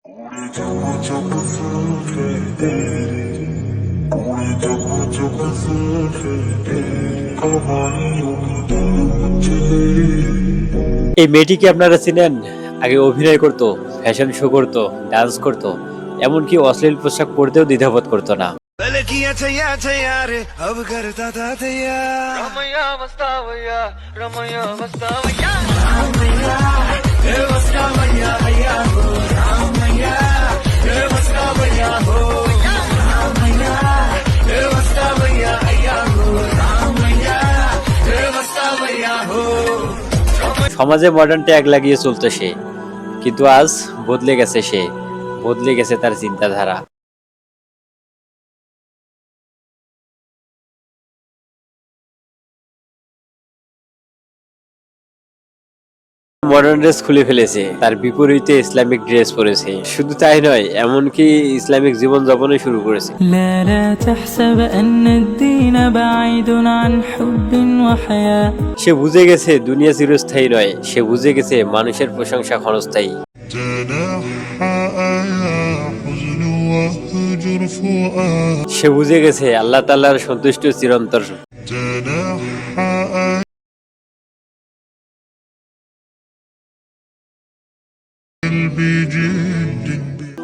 उड़े जब जुल्फे तेरी, उड़े जब जुल्फे तेरी, कवालियों की धूम चली। এই মেয়েটিকে আপনারা চিনেন? আগে অভিনয় করতো, ফ্যাশন শো করতো, ডান্স করতো, এমনকি অশ্লীল পোশাক পরতেও দ্বিধাবোধ করতো না। पहले किया छैया छैया रे अब करता था तैया रमैया मस्तावैया रमैया मस्तावैया रमैया हे मस्तावैया हैया हो रमैया हे मस्तावैया हो रमैया हे मस्तावैया हैया हो रमैया हे मस्तावैया हो। সমাজে মডার্ন ট্যাগ লাগিয়ে চলতো সে, কিন্তু আজ বদলে গেছে সে, বদলে গেছে তার চিন্তাধারা। মডার্ন ড্রেস খুলে ফেলেছে, তার বিপরীতে ইসলামিক ড্রেস পরেছে। শুধু তাই নয়, এমনকি ইসলামিক জীবন যাপনও শুরু করেছে। لا لا تحسب أن الدين بعيد عن حب وحياة। সে বুঝে গেছে দুনিয়া চিরস্থায়ী নয়, সে বুঝে গেছে মানুষের প্রশংসা ক্ষণস্থায়ী। تنحى يا حزن واهجر فؤاد، সে বুঝে গেছে আল্লাহ তাআলার সন্তুষ্ট চিরন্তর। تنحى قلبي جد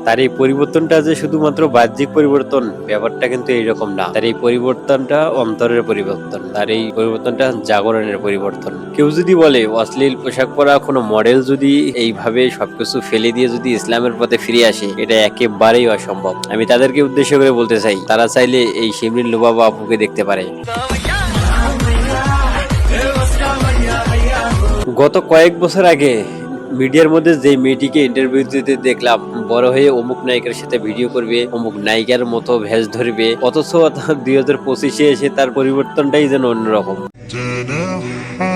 তার এই পরিবর্তনটা যে শুধুমাত্র বাহ্যিক পরিবর্তন, ব্যাপারটা কিন্তু এইরকম না। তার এই পরিবর্তনটা অন্তরের পরিবর্তন, তার এই পরিবর্তনটা জাগরণের পরিবর্তন। কেউ যদি বলে অশ্লীল পোশাক পরা কোনো মডেল যদি এইভাবে সবকিছু ফেলে দিয়ে যদি ইসলামের পথে ফিরে আসে, এটা একেবারেই অসম্ভব। আমি তাদেরকে উদ্দেশ্য করে বলতে চাই, তারা চাইলে এই শিমরিন লুবাবা আপুকে দেখতে পারে। গত কয়েক বছর আগে মিডিয়ার মধ্যে যে মেয়েটিকে ইন্টারভিউ দিতে দেখলাম, বড় হয়ে অমুক নায়িকার সাথে ভিডিও করবে, অমুক নায়িকার মতো ভেষ ধরবে, অথচ 2025-এ এসে তার পরিবর্তনটাই যেন অন্যরকম। تنحى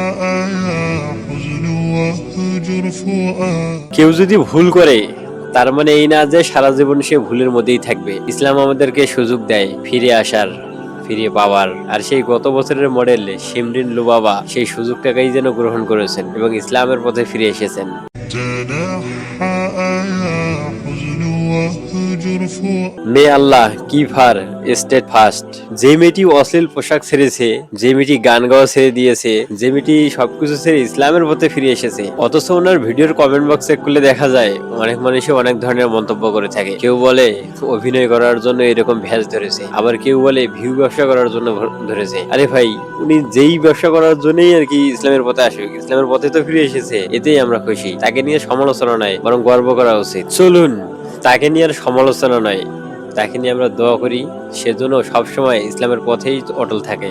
يا حزن واهجر فؤاد، কেউ যদি ভুল করে, তার মানে এই না যে সারা জীবন সে ভুলের মধ্যেই থাকবে। ইসলাম আমাদেরকে সুযোগ দেয় ফিরে আসার, ফিরে পাওয়ার। আর সেই গত বছরের মডেল শিমরিন লুবাবা সেই সুযোগটাকেই যেন গ্রহণ করেছেন এবং ইসলামের পথে ফিরে এসেছেন। تنحى يا حزن واهجر فؤاد، মে আল্লাহ কিপ হার স্টেট ফার্স্ট। যে মেয়েটি অশ্লীল পোশাক ছেড়েছে, যে মেয়েটি গান গাওয়া ছেড়ে দিয়েছে, যে মেয়েটি সবকিছু ছেড়ে ইসলামের পথে ফিরে এসেছে, অথচ ওনার ভিডিওর কমেন্ট বক্স চেক করলে দেখা যায় অনেক মানুষই অনেক ধরনের মন্তব্য করে থাকে। কেউ বলে অভিনয় করার জন্য এরকম ভ্যাজ ধরেছে, আবার কেউ বলে ভিউ ব্যবসা করার জন্য ধরেছে। আরে ভাই, উনি যেই ব্যবসা করার জন্যই আর কি ইসলামের পথে আসুক, ইসলামের পথে তো ফিরে এসেছে, এতেই আমরা খুশি। তাকে নিয়ে সমালোচনা নয়, বরং গর্ব করা উচিত। চলুন, তাকে নিয়ে আর সমালোচনা নয়, তাকে নিয়ে আমরা দোয়া করি, সেজন্য সবসময় ইসলামের পথেই অটল থাকে।